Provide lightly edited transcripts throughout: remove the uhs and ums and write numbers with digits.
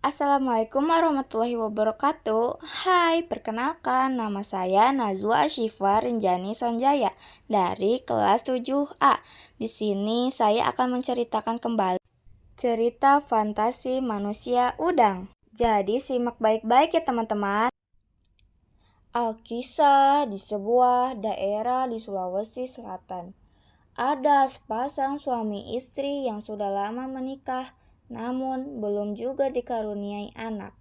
Assalamualaikum warahmatullahi wabarakatuh. Hai, perkenalkan nama saya Nazwa Asyifa Rinjani Sonjaya dari kelas 7A. Di sini saya akan menceritakan kembali cerita fantasi manusia udang. Jadi simak baik-baik ya teman-teman. Alkisah di sebuah daerah di Sulawesi Selatan. Ada sepasang suami istri yang sudah lama menikah, namun belum juga dikaruniai anak.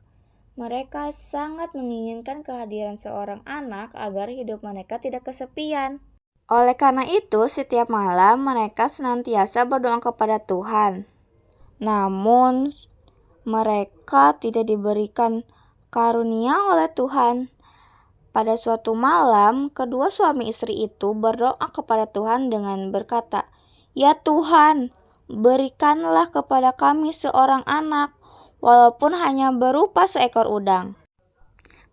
Mereka sangat menginginkan kehadiran seorang anak agar hidup mereka tidak kesepian. Oleh karena itu, setiap malam mereka senantiasa berdoa kepada Tuhan. Namun, mereka tidak diberikan karunia oleh Tuhan. Pada suatu malam, kedua suami istri itu berdoa kepada Tuhan dengan berkata, "Ya Tuhan, berikanlah kepada kami seorang anak, walaupun hanya berupa seekor udang."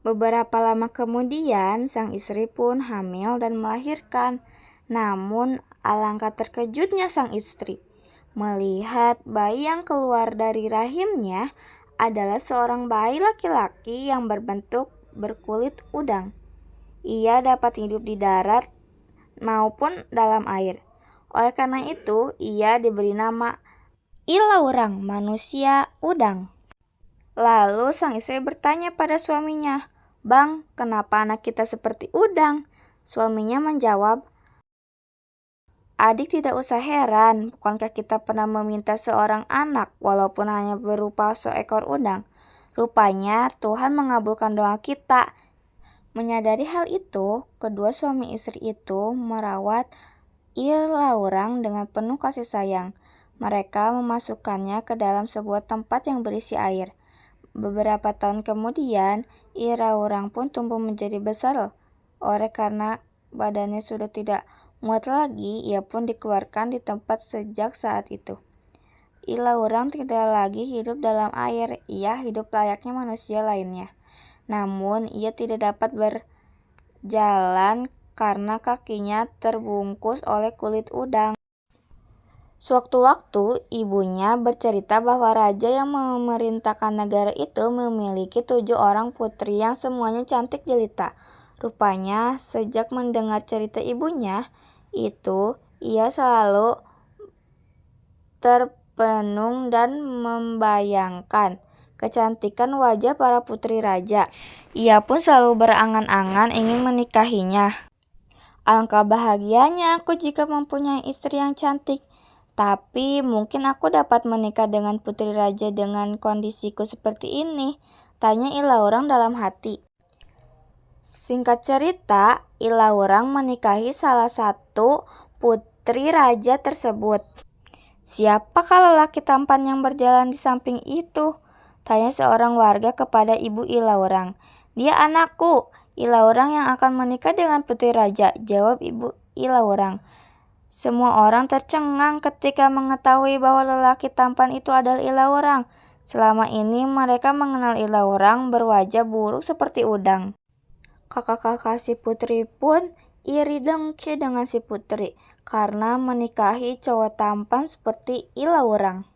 Beberapa lama kemudian, sang istri pun hamil dan melahirkan. Namun, alangkah terkejutnya sang istri melihat bayi yang keluar dari rahimnya adalah seorang bayi laki-laki yang berkulit udang. Ia dapat hidup di darat maupun dalam air. Oleh karena itu, ia diberi nama Ilaurang, manusia udang. Lalu sang istri bertanya pada suaminya, "Bang, kenapa anak kita seperti udang?" Suaminya menjawab, "Adik tidak usah heran, bukankah kita pernah meminta seorang anak walaupun hanya berupa seekor udang? Rupanya Tuhan mengabulkan doa kita." Menyadari hal itu, kedua suami istri itu merawat Ilaurang dengan penuh kasih sayang. Mereka memasukkannya ke dalam sebuah tempat yang berisi air. Beberapa tahun kemudian, Ilaurang pun tumbuh menjadi besar. Oleh karena badannya sudah tidak muat lagi, ia pun dikeluarkan di tempat sejak saat itu. Ilaurang tidak lagi hidup dalam air, ia hidup layaknya manusia lainnya. Namun, ia tidak dapat berjalan karena kakinya terbungkus oleh kulit udang. Sewaktu-waktu, ibunya bercerita bahwa raja yang memerintahkan negara itu memiliki 7 orang putri yang semuanya cantik jelita. Rupanya, sejak mendengar cerita ibunya itu, ia selalu terpenung dan membayangkan kecantikan wajah para putri raja. Ia pun selalu berangan-angan ingin menikahinya. "Alangkah bahagianya aku jika mempunyai istri yang cantik. Tapi mungkin aku dapat menikah dengan putri raja dengan kondisiku seperti ini," tanya Ilaurang dalam hati. Singkat cerita, Ilaurang menikahi salah satu putri raja tersebut. "Siapakah lelaki tampan yang berjalan di samping itu?" tanya seorang warga kepada ibu Ilaurang. "Dia anakku, Ilaurang yang akan menikah dengan putri raja," jawab ibu Ilaurang. Semua orang tercengang ketika mengetahui bahwa lelaki tampan itu adalah Ilaurang. Selama ini mereka mengenal Ilaurang berwajah buruk seperti udang. Kakak-kakak si putri pun iri dengki dengan si putri karena menikahi cowok tampan seperti Ilaurang.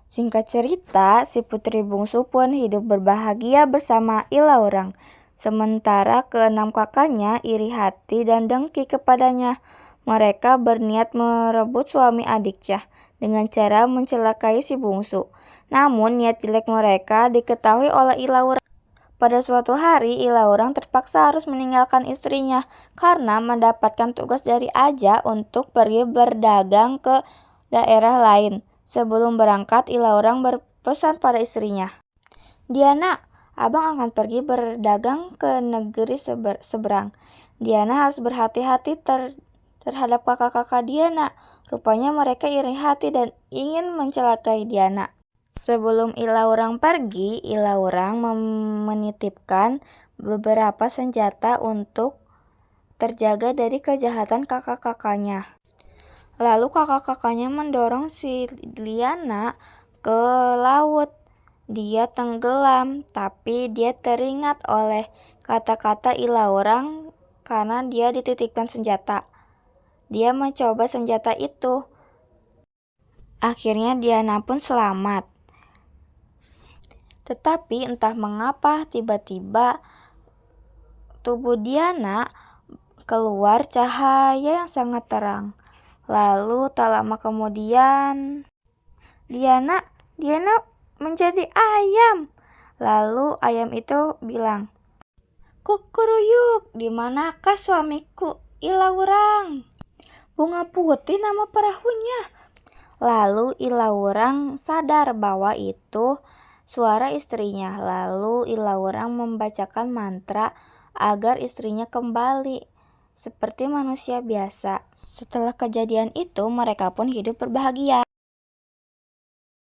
Singkat cerita, si putri bungsu pun hidup berbahagia bersama Ilaurang. Sementara keenam kakaknya iri hati dan dengki kepadanya. Mereka berniat merebut suami adiknya dengan cara mencelakai si bungsu. Namun niat jelek mereka diketahui oleh Ilaurang. Pada suatu hari, Ilaurang terpaksa harus meninggalkan istrinya karena mendapatkan tugas dari Aja untuk pergi berdagang ke daerah lain. Sebelum berangkat, Ilaurang berpesan pada istrinya, "Diana, abang akan pergi berdagang ke negeri seberang. Diana harus berhati-hati terhadap kakak-kakak Diana. Rupanya mereka iri hati dan ingin mencelakai Diana." Sebelum Ilaurang pergi, Ilaurang menitipkan beberapa senjata untuk terjaga dari kejahatan kakak-kakaknya. Lalu kakak-kakaknya mendorong si Diana ke laut. Dia tenggelam, tapi dia teringat oleh kata-kata Ilaurang karena dia dititipkan senjata. Dia mencoba senjata itu. Akhirnya Diana pun selamat. Tetapi entah mengapa tiba-tiba tubuh Diana keluar cahaya yang sangat terang. Lalu tak lama kemudian Diana menjadi ayam. Lalu ayam itu bilang, "Kukuruyuk, di manakah suamiku? Ilaurang. Bunga putih nama perahunya." Lalu Ilaurang sadar bahwa itu suara istrinya. Lalu Ilaurang membacakan mantra agar istrinya kembali seperti manusia biasa. Setelah kejadian itu, mereka pun hidup berbahagia.